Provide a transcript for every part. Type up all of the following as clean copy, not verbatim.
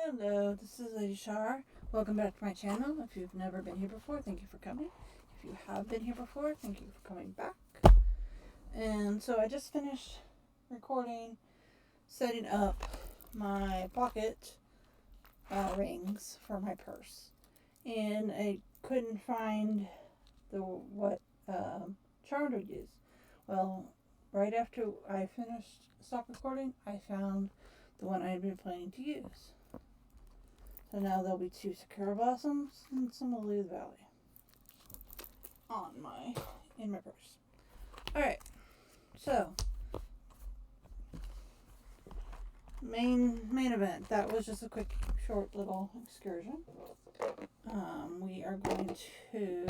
Hello, this is Lady Shar. Welcome back to my channel. If you've never been here before, thank you for coming. If you have been here before, thank you for coming back. And so I just finished recording, setting up my pocket rings for my purse. And I couldn't find what charm to use. Well, right after I stopped recording, I found the one I had been planning to use. So now there'll be 2 Sakura Blossoms and some Lily Valley in my purse. Alright, so main event. That was just a quick, short little excursion. We are going to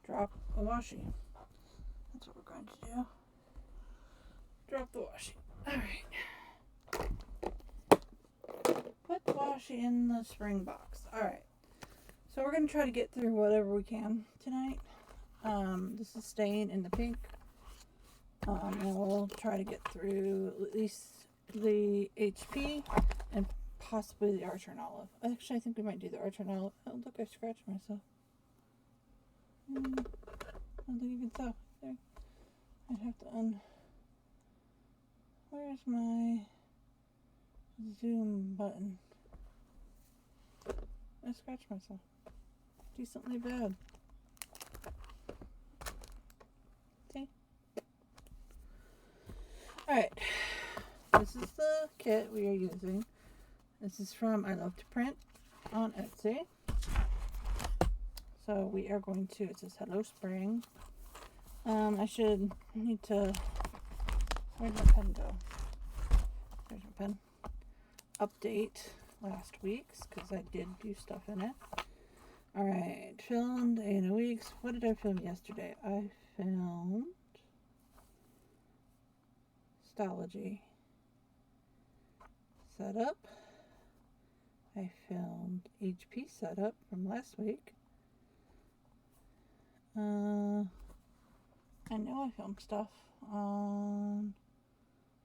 drop a washi. That's what we're going to do. Drop the washi. Alright. Put the washi in the spring box. Alright. So we're going to try to get through whatever we can tonight. This is staying in the pink. And we'll try to get through at least the HP and possibly the Archer and Olive. Actually, I think we might do the Archer and Olive. Oh, look, I scratched myself. I don't think you can tell. There. I'd have to Where's my zoom button? I scratched myself. Decently bad. See? Alright. This is the kit we are using. This is from I Love to Print on Etsy. So we are going to, it says Hello Spring. I should need to, where'd my pen go? There's my pen. Update last week's, because I did do stuff in it. Alright, filmed in weeks. What did I film yesterday? I filmed Stology setup. I filmed HP setup from last week. I know I filmed stuff on,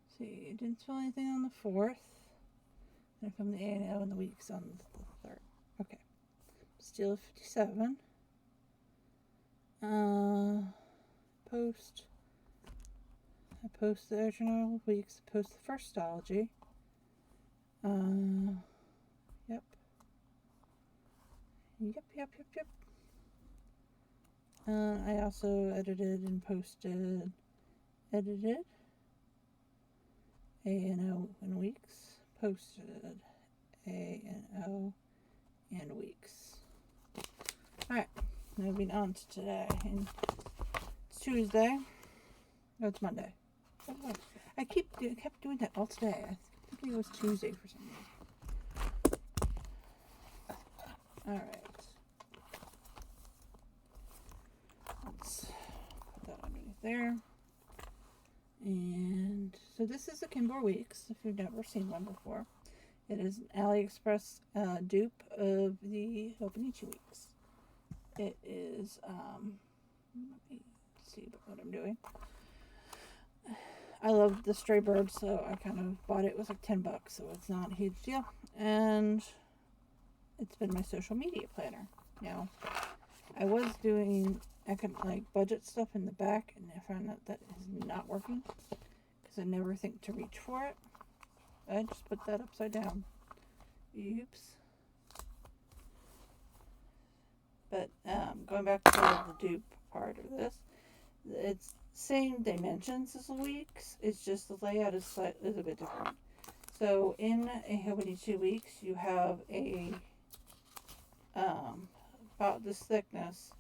let's see, I didn't film anything on the 4th. I filmed the A&O and the weeks on the 3rd. Okay. Steel 57. I post the original weeks, post the first Stology. Yep. I also edited and posted, A&O and weeks, posted A&O and weeks. Alright, moving on to today. And it's Tuesday. No, it's Monday. I kept doing that all today. I think it was Tuesday for some reason. Alright. Let's put that underneath there. And so this is a Kinbor Weeks, if you've never seen one before. It is an AliExpress dupe of the Hobonichi Weeks. It is, let me see what I'm doing. I love the stray bird, so I kind of bought it. It was like $10, so it's not a huge deal. And it's been my social media planner. Now, I was doing like budget stuff in the back, and I found out that is not working because I never think to reach for it. I just put that upside down. Oops. But going back to the dupe part of this, it's same dimensions as the weeks. It's just the layout is slightly a little bit different. So in a Hobonichi Weeks, you have a about this thickness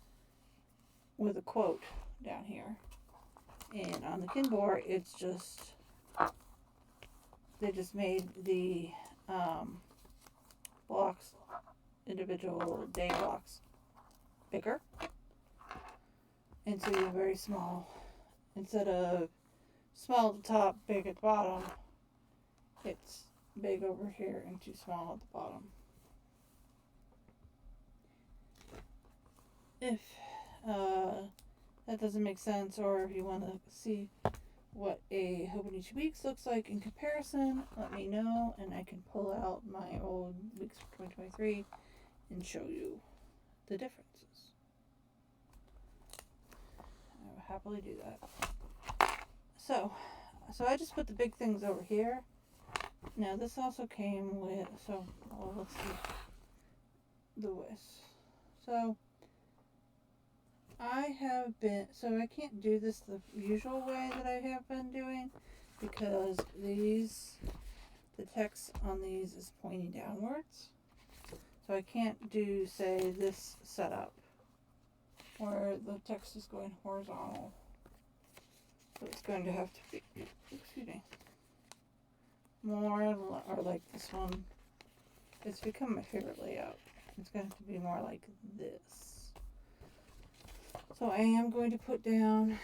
with a quote down here, and on the Kinbor, it's just they just made the blocks, individual day blocks, bigger, and so you're very small. Instead of small at the top, big at the bottom, it's big over here and too small at the bottom. If that doesn't make sense, or if you want to see what a Hoping 2 Weeks looks like in comparison, let me know, and I can pull out my old weeks for 2023 and show you the differences. I will happily do that. So I just put the big things over here. Now this also came with, let's see the width. So I can't do this the usual way that I have been doing because the text on these is pointing downwards. So I can't do, say, this setup where the text is going horizontal. So it's going to have to be, more or like this one. It's become my favorite layout. It's going to have to be more like this. So I am going to put down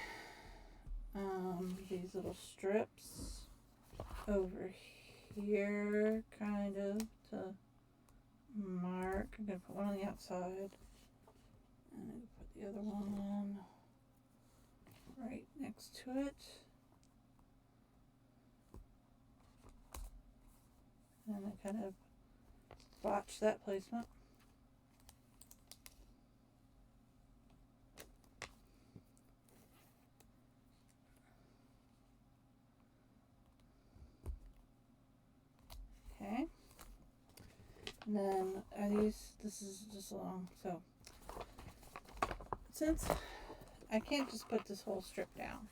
these little strips over here, kind of, to mark. I'm going to put one on the outside, and I'm going to put the other one on right next to it. And I kind of botched that placement. Okay. And then this is just long, so since I can't just put this whole strip down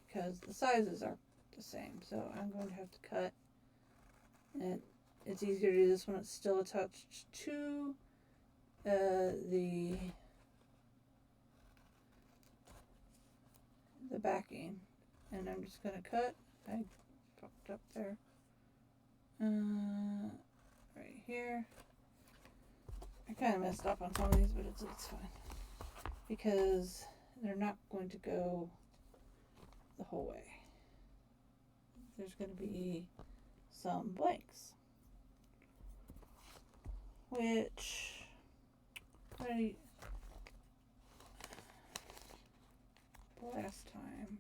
because the sizes are the same, so I'm going to have to cut, and it's easier to do this when it's still attached to the backing, and I'm just going to cut. I fucked up there. Right here. I kind of messed up on some of these, but it's fine because they're not going to go the whole way. There's going to be some blanks, which last time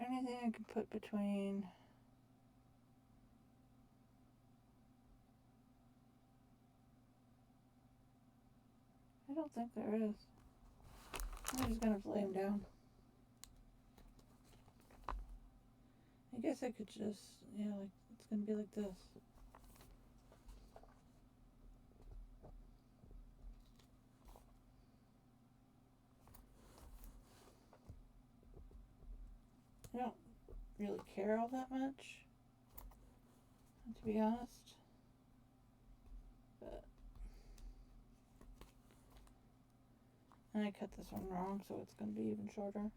anything I can put between I don't think there is. I'm just gonna lay them down. I guess I could just, like, it's gonna be like this. I don't really care all that much, to be honest. But and I cut this one wrong, so it's going to be even shorter.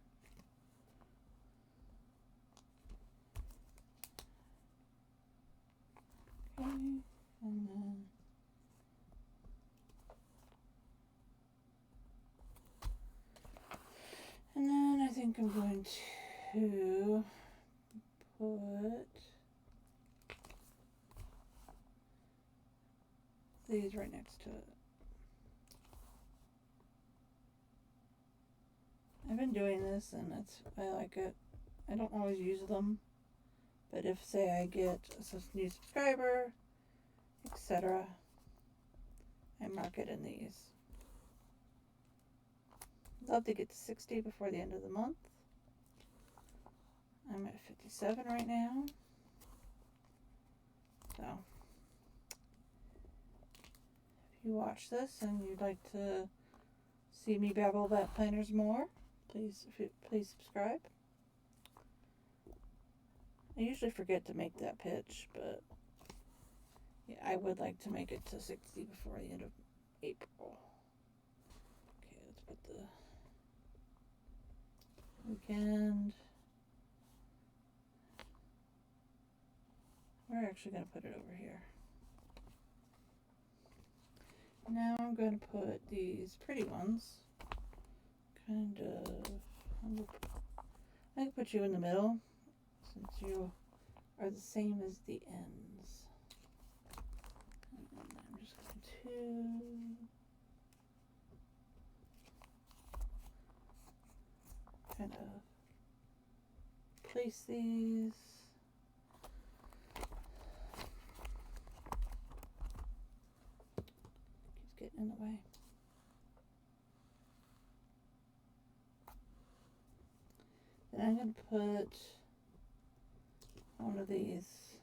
Okay, and then I think I'm going to put these right next to it. I've been doing this and I like it. I don't always use them, but if, say, I get a new subscriber, etc., I mark it in these. I'd love to get to 60 before the end of the month. I'm at 57 right now. So, if you watch this and you'd like to see me babble about planners more, please subscribe. I usually forget to make that pitch, but yeah, I would like to make it to 60 before the end of April. Okay, let's put the weekend. We're actually going to put it over here. Now I'm going to put these pretty ones kind of, I can put you in the middle since you are the same as the ends. And I'm just going to kind of place these. Keeps getting in the way. Then I'm going to put one of these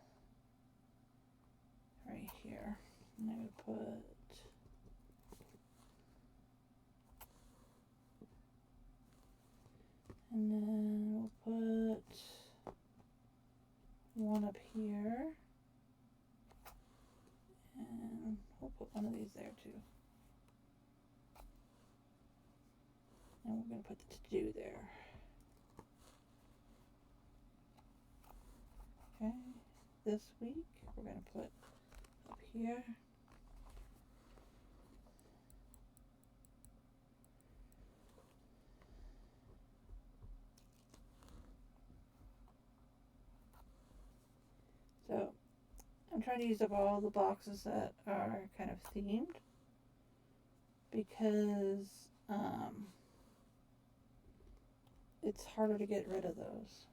right here. And I'm going to put and then we'll put one up here. And we'll put one of these there too. And we're going to put the to-do there. Okay, this week we're going to put up here. So I'm trying to use up all the boxes that are kind of themed because it's harder to get rid of those.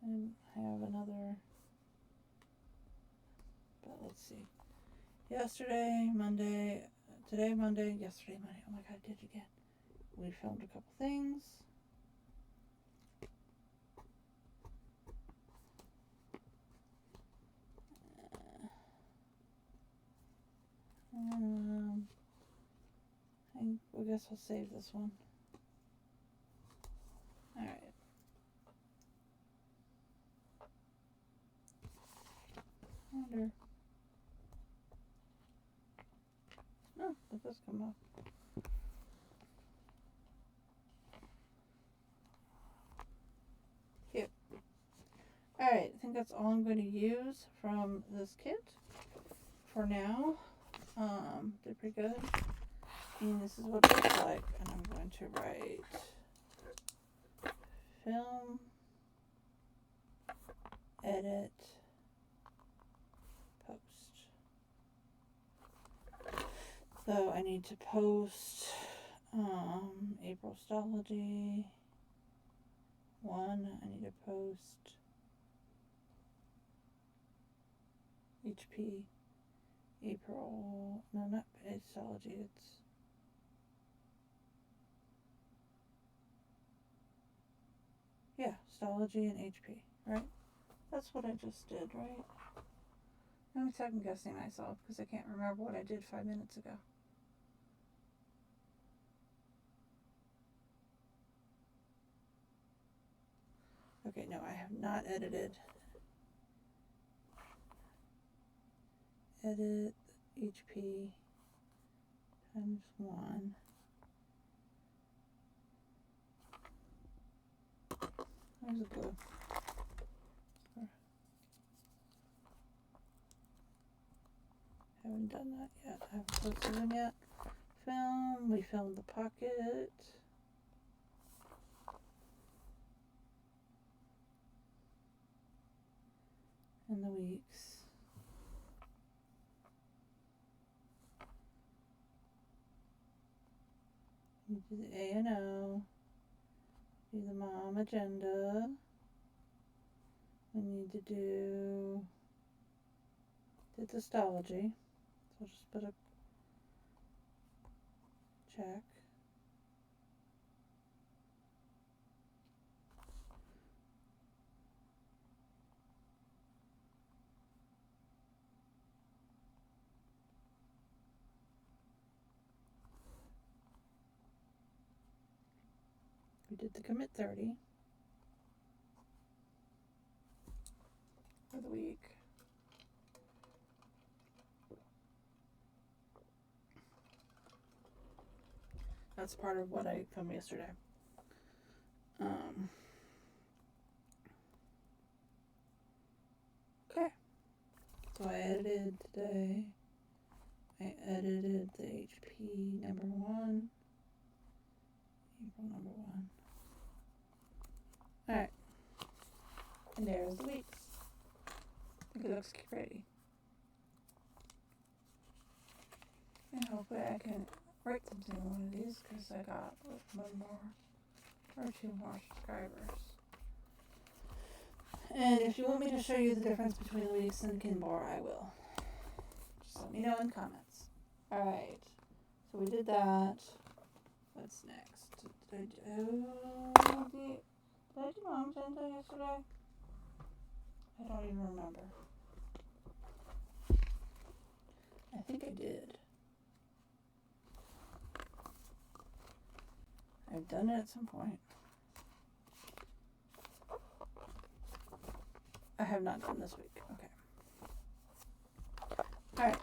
And I have another, but let's see. Yesterday, Monday, today, Monday, yesterday, Monday. Oh my God, I did it again. We filmed a couple things. I guess I'll save this one. All right. Wonder. Oh, let this come off. Here. All right. I think that's all I'm going to use from this kit for now. Did pretty good. And this is what it looks like. And I'm going to write film, edit, post. So I need to post April Stology 1. I need to post HP April, no, not Stology, it's Stology and HP, right? That's what I just did, right? I'm second guessing myself because I can't remember what I did 5 minutes ago. Okay, no, I have not edited. Edit HP times 1. Where's the glue? Haven't done that yet. I haven't posted them yet. Film. We filmed the pocket. And the weeks. We do the A&O. Do the Momagenda. We need to do the Stology. So I'll just put a check. We did the commit 30 for the week. That's part of what I filmed yesterday. Okay. So I edited today. I edited the HP number 1. April number 1. Alright. And there's the weeks. I think it looks pretty. And hopefully I can write something on one of these because I got 1 more or 2 more subscribers. And if you want me to show you the difference between the weeks and Kinbor, I will. Just let me know in the comments. Alright. So we did that. What's next? Did I do Momagenda yesterday? I don't even remember. I think I did. I've done it at some point. I have not done this week. Okay. Alright,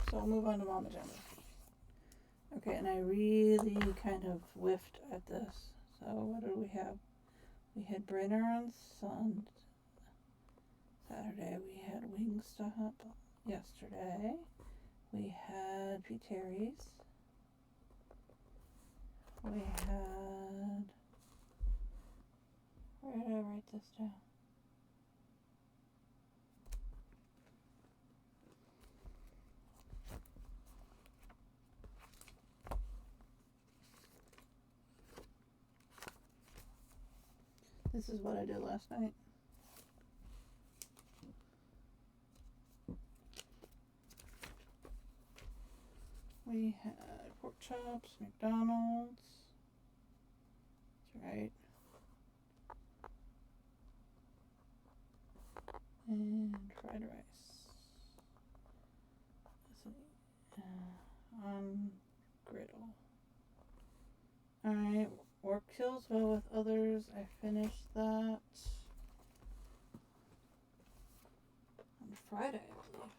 so we'll move on to Momagenda. Okay, and I really kind of whiffed at this. So what did we have? We had Brenner on Saturday. We had Wingstop yesterday. We had P. Terry's. We had... Where did I write this down? This is what I did last night. We had pork chops, McDonald's. That's right. And fried rice. On griddle. Alright, work kills well with others. I finished that on Friday, I believe.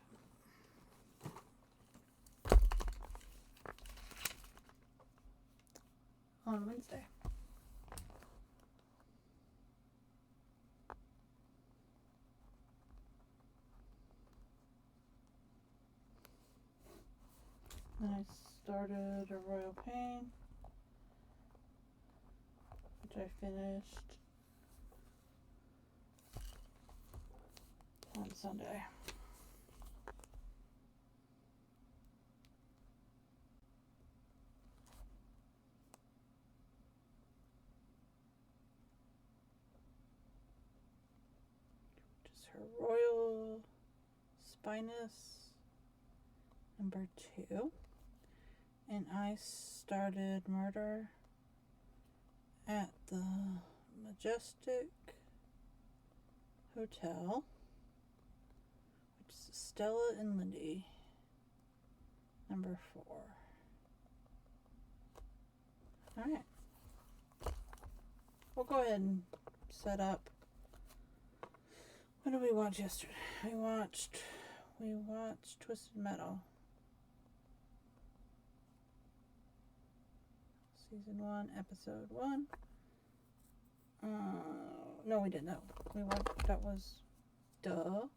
On Wednesday. Then I started a Royal Pain, which I finished on Sunday. Which is her Royal Spinous number 2. And I started Murder at the Majestic Hotel, which is Stella and Lindy, number 4. Alright. We'll go ahead and set up. What did we watch yesterday? We watched Twisted Metal. Season 1, episode 1. No, we didn't. That was duh.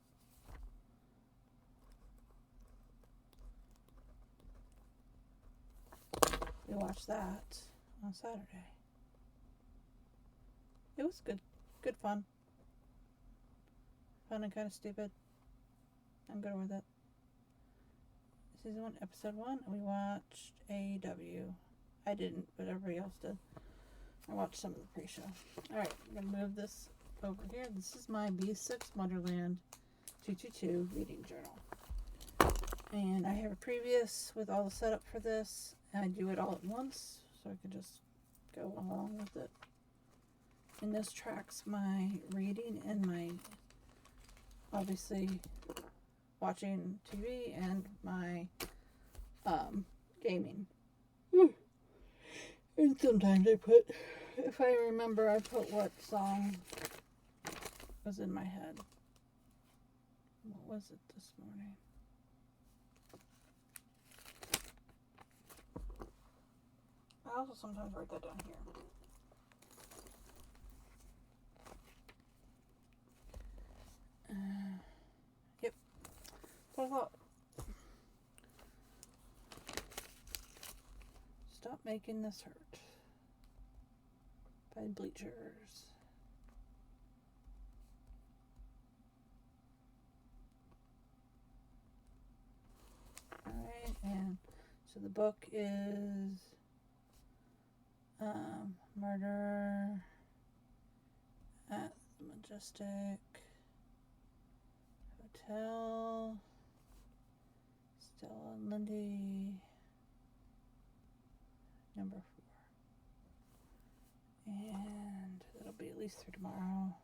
We watched that on Saturday. It was good fun. Fun and kind of stupid. I'm good with it. Season 1, episode 1. We watched AEW. I didn't, but everybody else did. I watched some of the pre-show. Alright, I'm going to move this over here. This is my B6 Wonderland 222 reading journal. And I have a previous with all the setup for this. And I do it all at once, so I can just go along with it. And this tracks my reading and my, obviously, watching TV and my gaming. And sometimes I put, if I remember, I put what song was in my head. What was it this morning? I also sometimes write that down here. Yep. So I thought, Making This Hurt by Bleachers. Alright, and so the book is Murder at the Majestic Hotel, Stella and Lindy, number 4. And that'll be at least through tomorrow.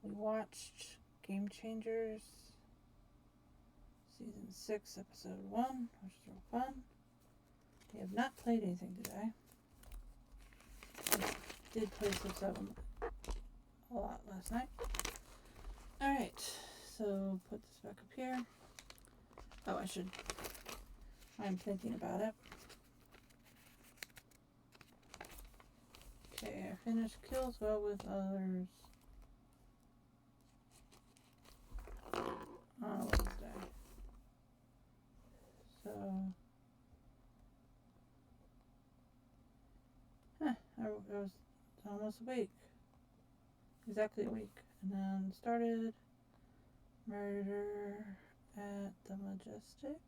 We watched Game Changers, Season 6, Episode 1, which is real fun. We have not played anything today. I did play 6-7 a lot last night. Alright, so put this back up here. Oh, I'm thinking about it. Okay, I finished Kills Well with Others on Wednesday. So, it was almost a week. Exactly a week. And then started Murder at the Majestic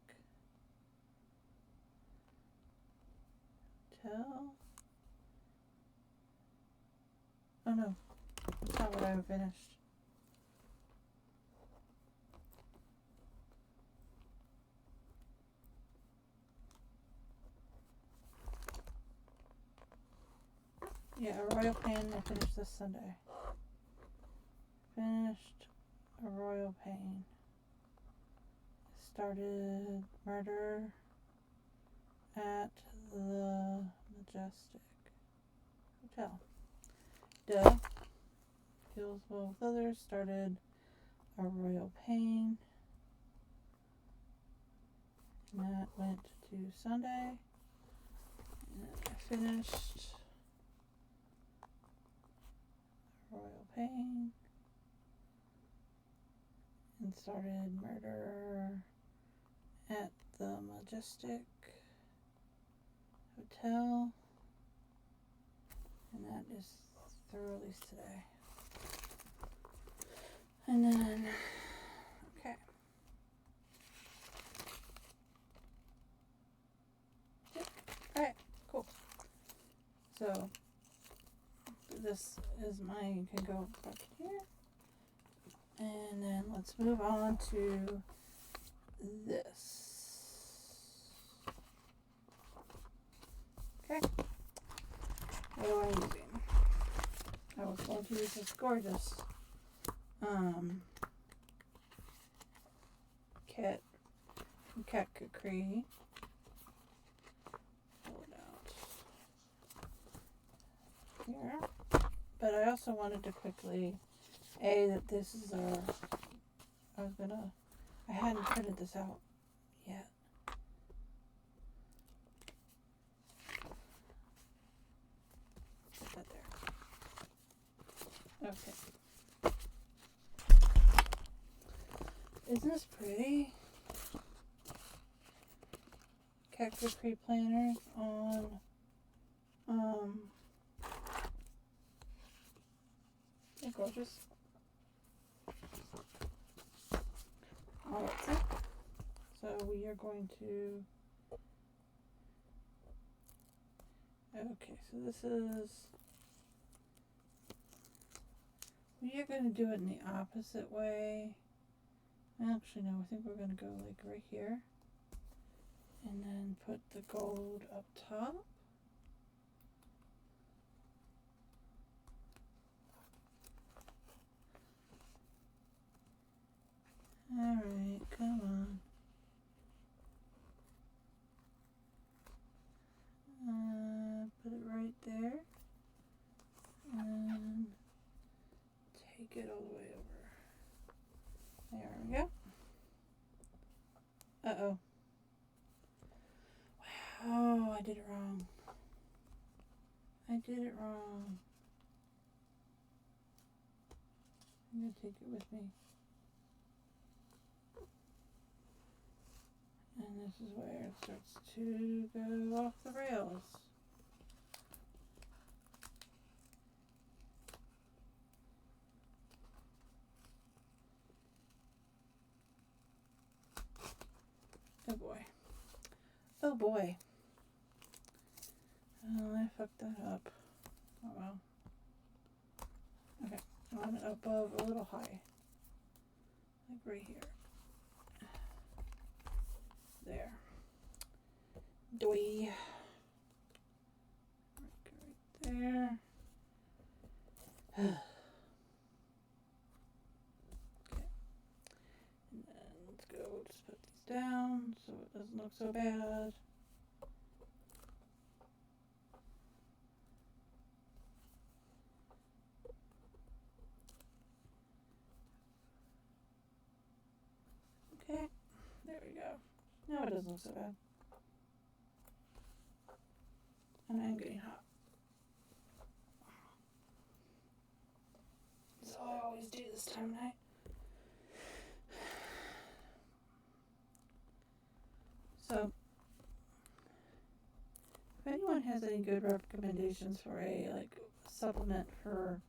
Hotel. Oh no, that's not what I finished. Yeah, A Royal Pain I finished this Sunday. Finished A Royal Pain. Started Murder at the Majestic Hotel. Duh. Kills Well with Others. Started A Royal Pain. And that went to Sunday. And I finished Royal Pain and started Murder at the Majestic Hotel, and that is the release today. And then, okay. Yep. Alright, cool. So, this is mine. You can go back here. And then let's move on to this. Okay. What am I using? I was going to use this gorgeous kit from Cat Capri. Pull it out here. But I also wanted to quickly that this is I hadn't printed this out yet. Put that there. Okay. Isn't this pretty? Cat Capri planners on they're gorgeous. All right, so we are going to, okay, so this is, we are going to do it in the opposite way. Actually, no, I think we're going to go like right here, and then put the gold up top. Alright, come on. Put it right there. And take it all the way over. There we go. Uh-oh. Wow, I did it wrong. I did it wrong. I'm going to take it with me. And this is where it starts to go off the rails. Oh boy. Oh boy. Oh, I fucked that up. Oh well. Okay, I want it above a little high. Like right here. There. Doi. Right there. Okay. And then let's go just put these down so it doesn't look so bad. Okay, there we go. Now it doesn't look so bad. And I'm getting hot. So I always do this time of night. So, if anyone has any good recommendations for a supplement for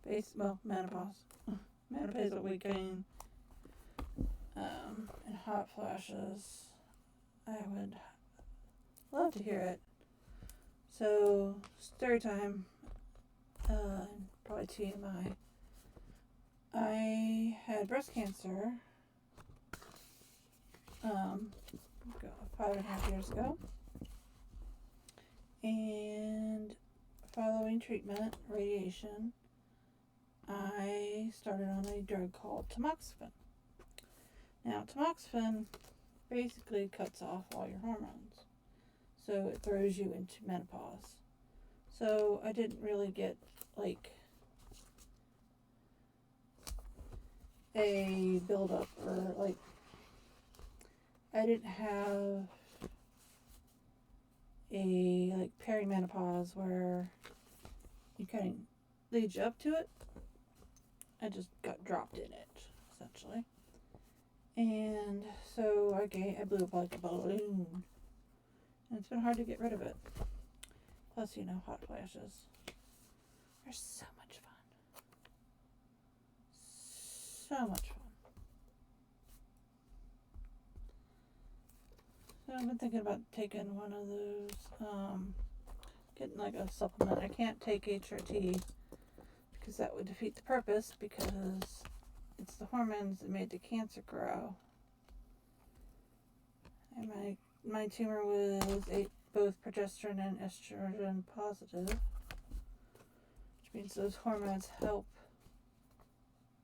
menopause, menopausal weight gain, and hot flashes, I would love to hear it. So, story time, probably TMI. I had breast cancer 5.5 years ago, and following treatment, radiation, I started on a drug called tamoxifen. Now, tamoxifen basically cuts off all your hormones, so it throws you into menopause. So I didn't really get a buildup, or I didn't have a perimenopause where you kind of leads you up to it. I just got dropped in it, essentially. And so I blew up like a balloon. And it's been hard to get rid of it. Plus, hot flashes are so much fun. So much fun. So I've been thinking about taking one of those, getting a supplement. I can't take HRT because that would defeat the purpose, because it's the hormones that made the cancer grow. And my tumor was both progesterone and estrogen positive, which means those hormones help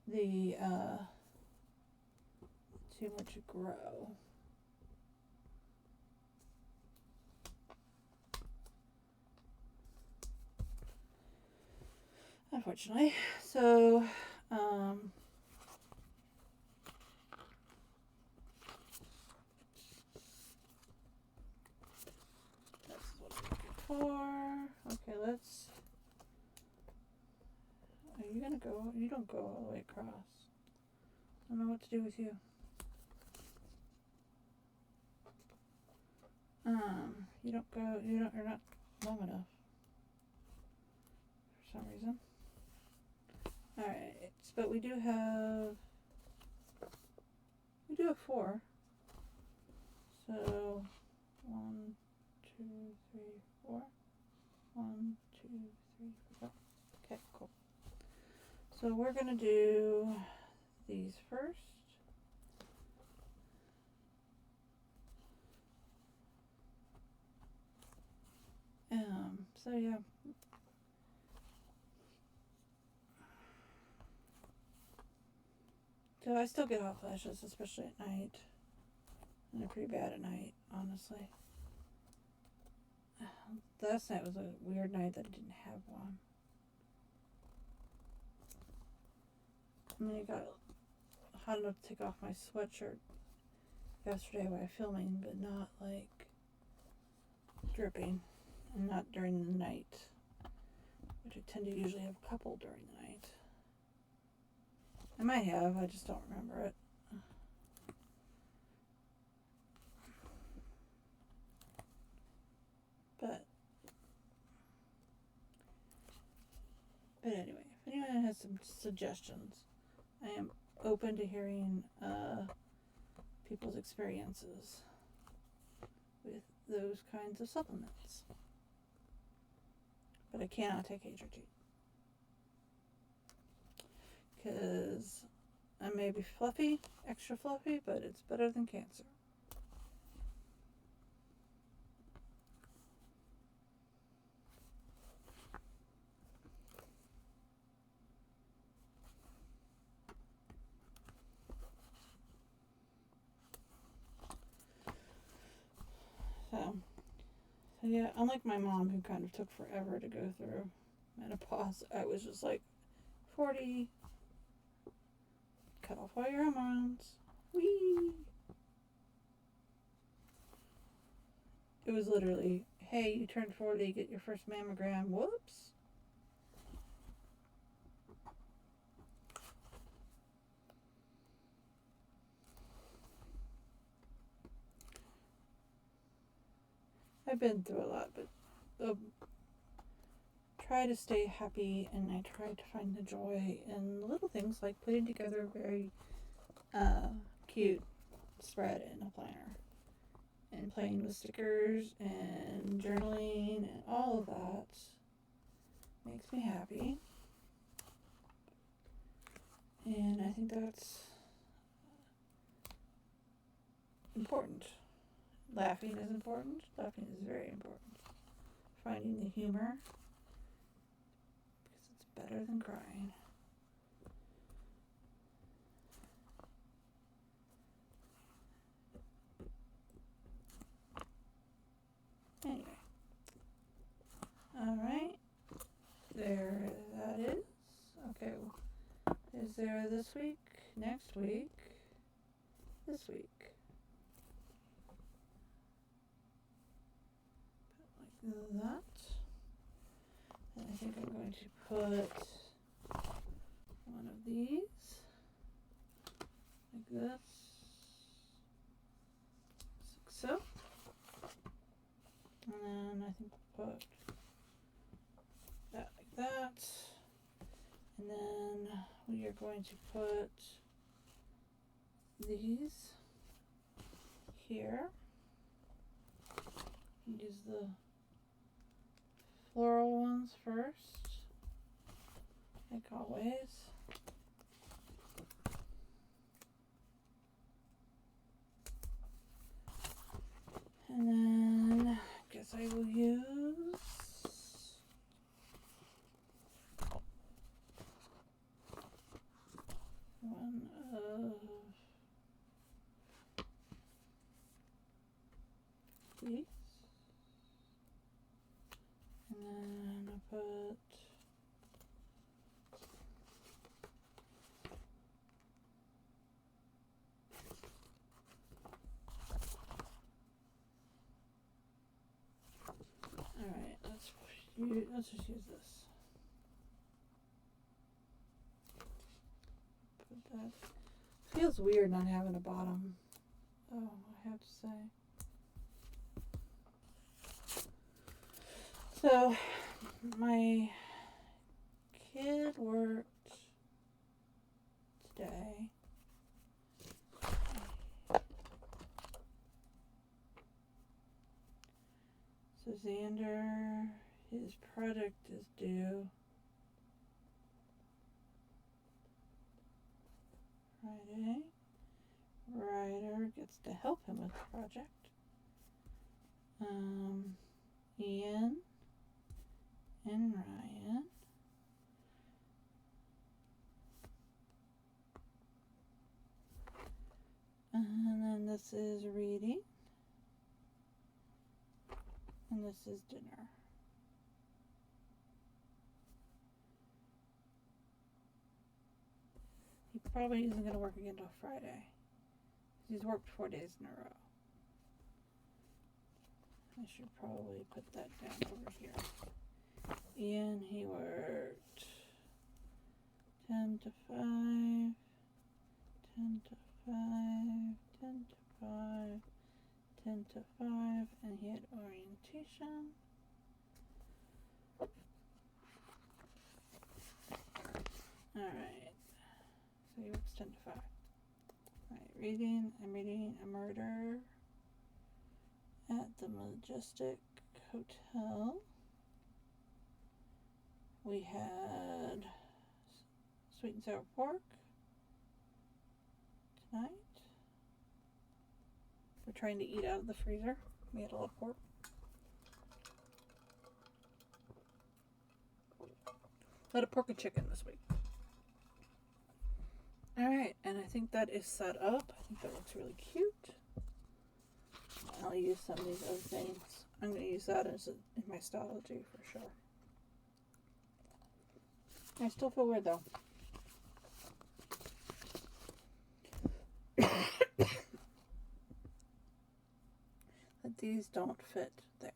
the tumor to grow. Unfortunately. So, that's what I'm looking for. Okay, let's. Are you gonna go? You don't go all the way across. I don't know what to do with you. You don't go. You're not long enough for some reason. Alright, but we do have 4. So 1, 2, 3, 4. 1, 2, 3, 4. Okay, cool. So we're gonna do these first. So yeah. So I still get hot flashes, especially at night. And they're pretty bad at night, honestly. Last night was a weird night that I didn't have one. I mean, it got hot enough to take off my sweatshirt yesterday while filming, but not dripping, and not during the night, which I tend to usually have a couple during the night. I might have, I just don't remember it. But anyway, if anyone has some suggestions, I am open to hearing people's experiences with those kinds of supplements. But I cannot take HRT. Because I may be fluffy, extra fluffy, but it's better than cancer. So yeah, unlike my mom, who kind of took forever to go through menopause, I was just like 40, cut off all your hormones, whee! It was literally, hey, you turned 40, get your first mammogram, whoops. I've been through a lot, but try to stay happy, and I try to find the joy in little things like putting together a very cute spread in a planner, and playing with stickers and journaling and all of that makes me happy. And I think that's important. Laughing is important. Laughing is very important. Finding the humor, because it's better than crying. Anyway. Alright. There that is. Okay. Is there this week? Next week? This week? Like that. And I think I'm going to put one of these like this. Like so. And then I think we'll put that like that. And then we are going to put these here. Use the floral ones first, like always. And then I guess I will use one of these. And then I put alright, let's just use this. Put that. Feels weird not having a bottom. Oh, I have to say. So, my kid worked today. So Xander, his project is due Friday. Ryder gets to help him with the project. Ian and Ryan. And then this is reading. And this is dinner. He probably isn't going to work again until Friday. He's worked 4 days in a row. I should probably put that down over here. Ian, he worked 10 to 5, 10 to 5, 10 to 5, 10 to 5, and he had orientation. Alright. So you was 10 to 5. Alright, I'm reading A Murder at the Majestic Hotel. We had sweet and sour pork tonight. We're trying to eat out of the freezer. We had a lot of pork. A lot of pork and chicken this week. Alright, and I think that is set up. I think that looks really cute. I'll use some of these other things. I'm going to use that as in my stylogy for sure. I still feel weird though. That these don't fit there.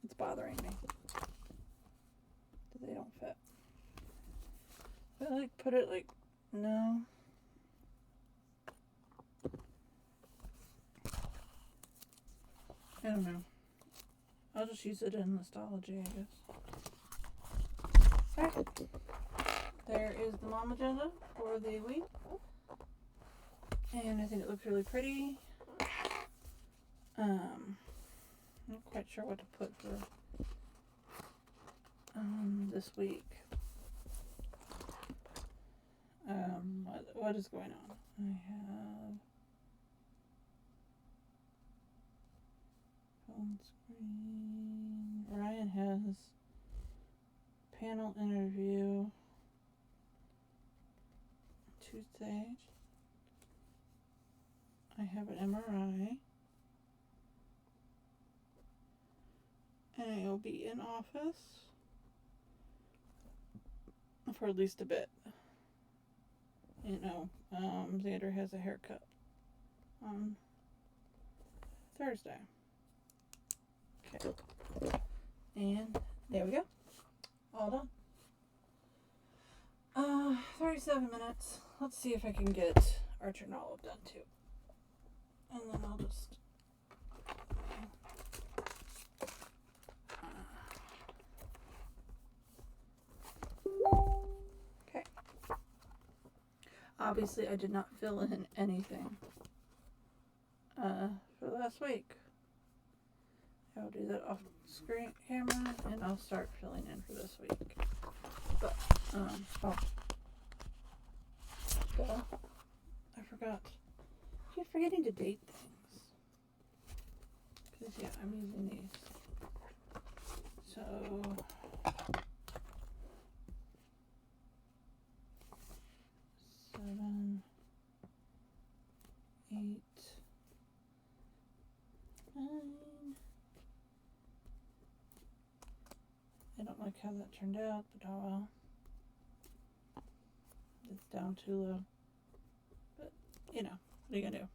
It's bothering me that they don't fit. I like put it like, no. I don't know. I'll just use it in Nostology, I guess. Alright. There is the Momagenda for the week. And I think it looks really pretty. I'm not quite sure what to put for this week. What is going on? I have phone screen. Ryan has panel interview Tuesday. I have an MRI. And I will be in office for at least a bit. You know, Xander has a haircut on Thursday. Okay. And there we go. All done. 37 minutes. Let's see if I can get Archer and Olive done too. And then I'll just okay. Obviously I did not fill in anything for last week. I will do that off screen camera and I'll start filling in for this week. But I forgot. I keep forgetting to date things. Because yeah, I'm using these. So 7, 8, 9. I don't like how that turned out, but oh well. It's down too low. But, you know, what are you going to do?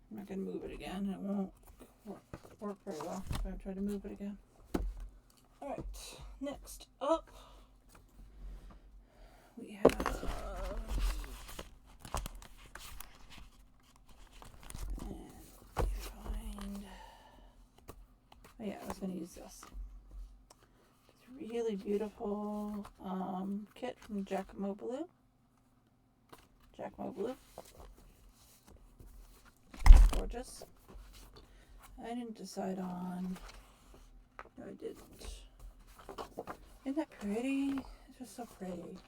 I'm not going to move it again. It won't work very well if I try to move it again. Alright, next up, we have... Oh yeah, I was going to use this. It's really beautiful kit from Giacomo Blue. Gorgeous. I didn't decide on... No, I didn't. Isn't that pretty? It's just so pretty. It's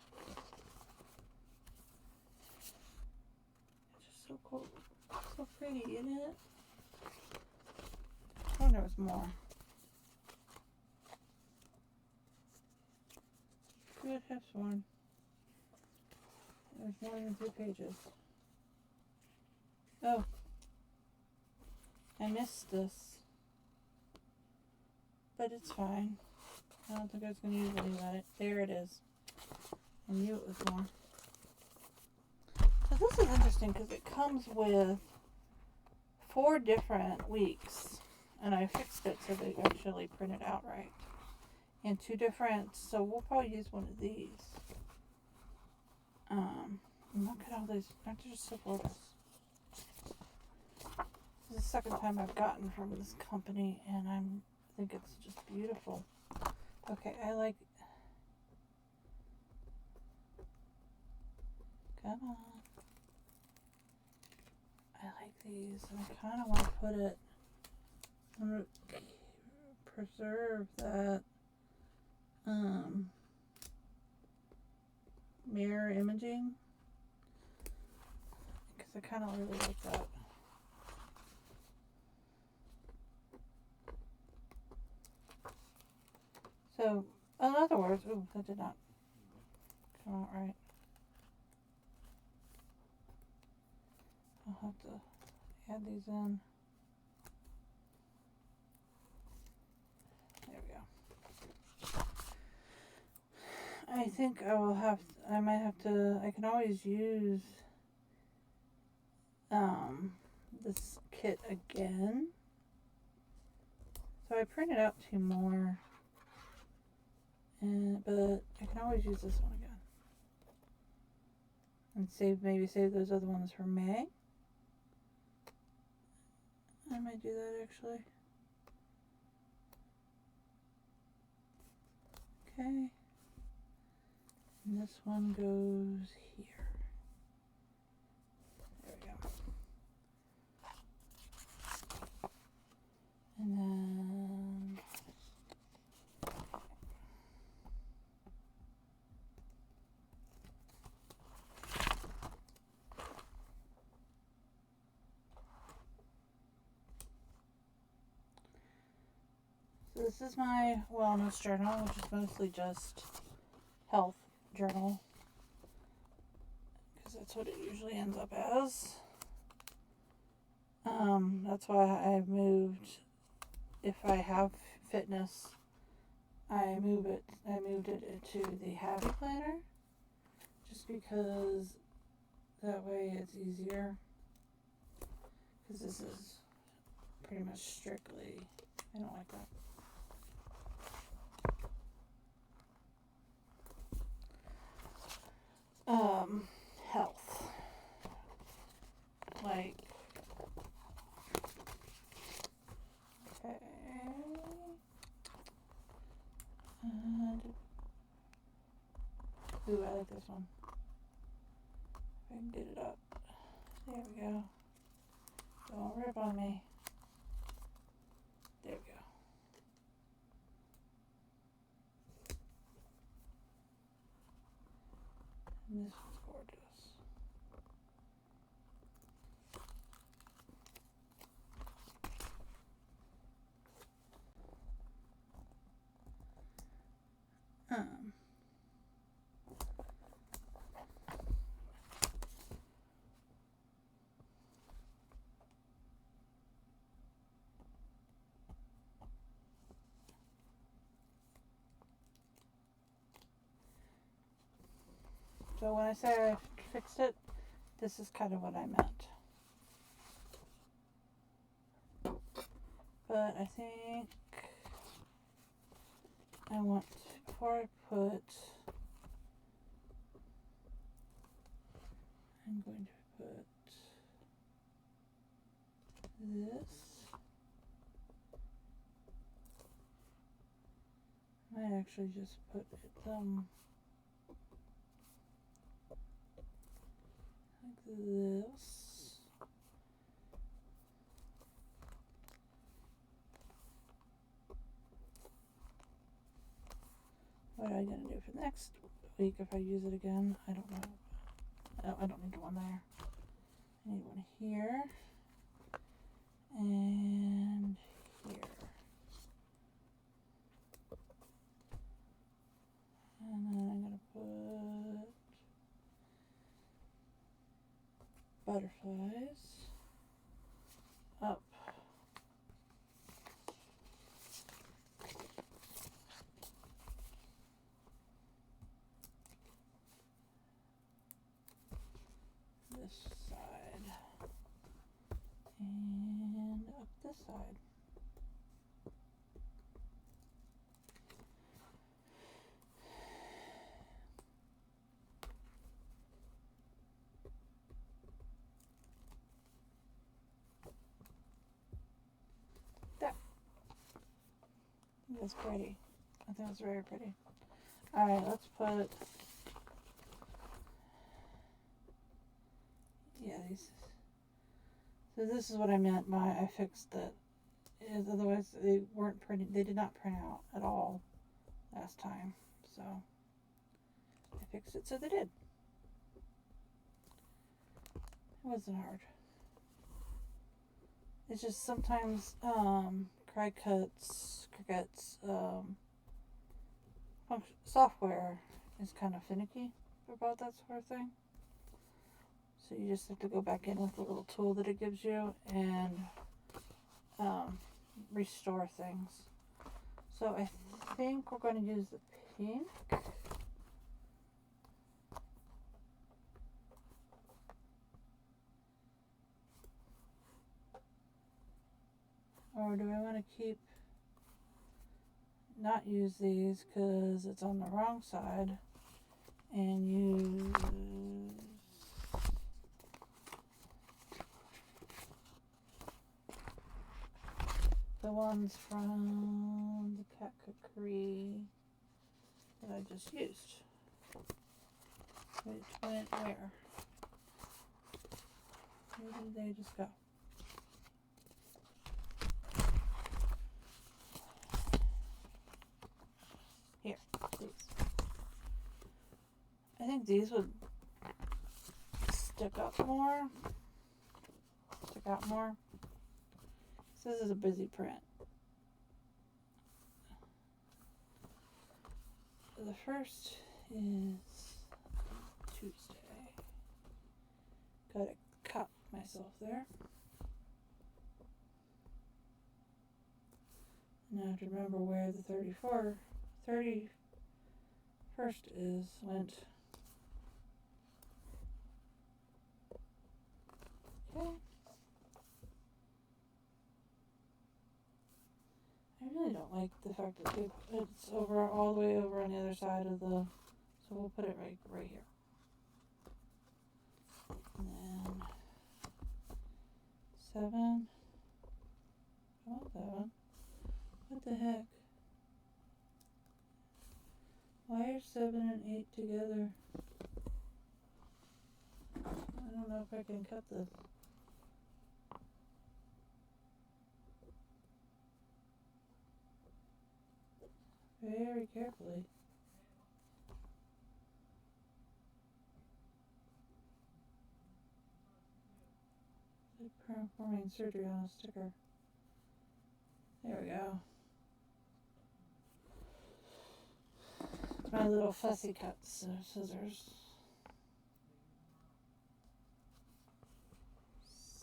just so cool. So pretty, isn't it? Oh, there was more. Good, have sworn. There's more than 2 pages. Oh. I missed this. But it's fine. I don't think I was going to use any of it. There it is. I knew it was more. So this is interesting because it comes with 4 different weeks. And I fixed it so they actually printed out right. And 2 different, so we'll probably use one of these. Look at all these, aren't they just so gorgeous? This is the second time I've gotten from this company, and I'm think it's just beautiful. Okay, I like... Come on. I like these, and I kind of want to put it... I'm going to preserve that mirror imaging, because I kind of really like that. So, in other words, ooh, that did not come out right. I'll have to add these in. There we go. I think I might have to, I can always use this kit again. So I printed out 2 more. But I can always use this one again. And maybe save those other ones for May. I might do that actually. Okay. And this one goes here. There we go. And then so this is my wellness journal, which is mostly just health journal, because that's what it usually ends up as. That's why I've moved, if I have fitness, I moved it into the Happy Planner, just because that way it's easier, because this is pretty much strictly, I don't like that. Health. Like, okay. Ooh, I like this one. If I can get it up. There we go. Don't rip on me. There we go. And this one's gorgeous. So when I say I fixed it, this is kind of what I meant. But I think I want, before I put, I'm going to put this. I might actually just put it, like this. What am I going to do for next week if I use it again? I don't know. Oh, I don't need one there. I need one here. And here. And then I'm going to put butterflies up. This side. And up this side. That's pretty. I think it's very pretty. Alright, let's put, yeah, these. So this is what I meant by I fixed it. Is otherwise they weren't printing. They did not print out at all last time. So I fixed it so they did. It wasn't hard. It's just sometimes Cricket's software is kind of finicky about that sort of thing. So you just have to go back in with the little tool that it gives you and restore things. So I think we're going to use the pink. Or do I want to not use these because it's on the wrong side and use the ones from the cat cookery that I just used? Which went where? Where did they just go? Here, these. I think these would stick out more. This is a busy print. The first is Tuesday. Gotta cut myself there. Now I have to remember where the 31st went. Okay. I really don't like the fact that it's over all the way over on the other side of the, so we'll put it right here. And then 7. I want that one. What the heck? Why are 7 and 8 together? I don't know if I can cut this. Very carefully. Performing surgery on a sticker. There we go. It's my little fussy cut scissors.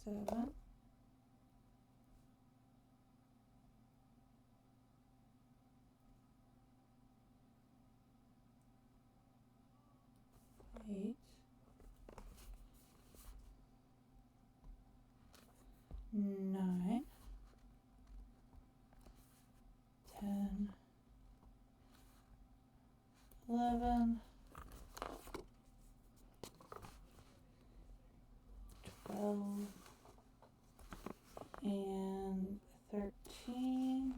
7. 8. 9. 10. 11. 12. And 13.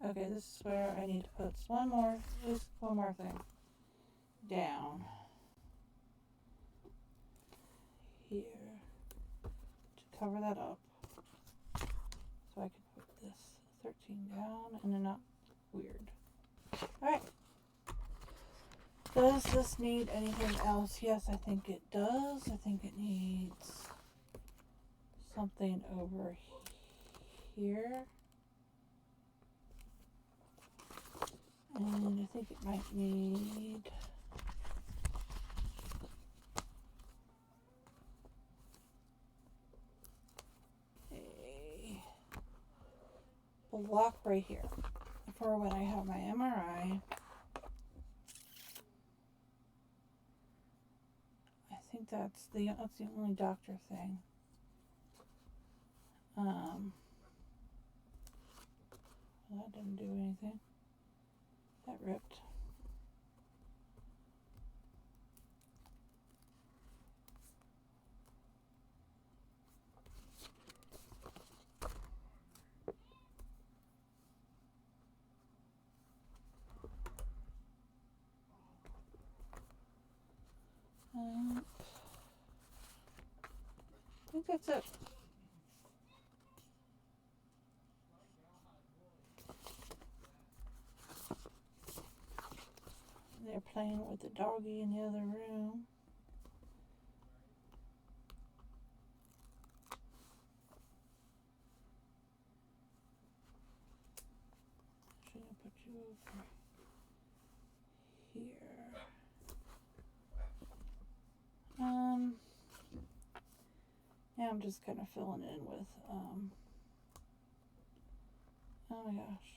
Okay, this is where I need to put one more thing down here to cover that up, so I can put this 13 down and then not weird. Alright. Does this need anything else? Yes, I think it does. I think it needs something over here. And I think it might need a block right here for when I have my MRI. I think that's the only doctor thing. Well, that didn't do anything. That ripped. think that's it. They're playing with the doggy in the other room. Should I put you over here? Yeah, I'm just kind of filling in with, oh my gosh.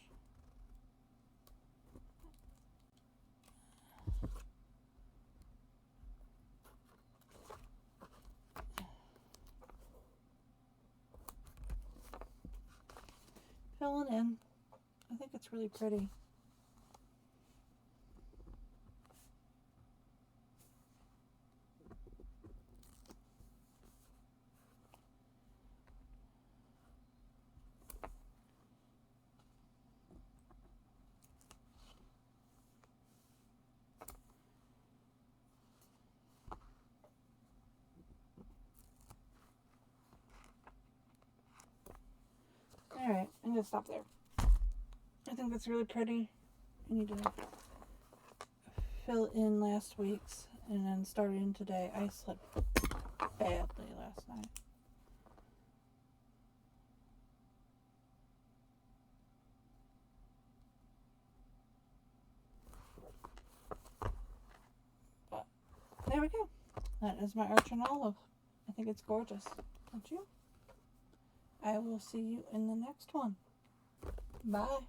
Filling in. I think it's really pretty. Alright, I'm going to stop there. I think that's really pretty. I need to fill in last week's and then start in today. I slept badly last night. But there we go. That is my Arch and Olive. I think it's gorgeous. Don't you? I will see you in the next one. Bye.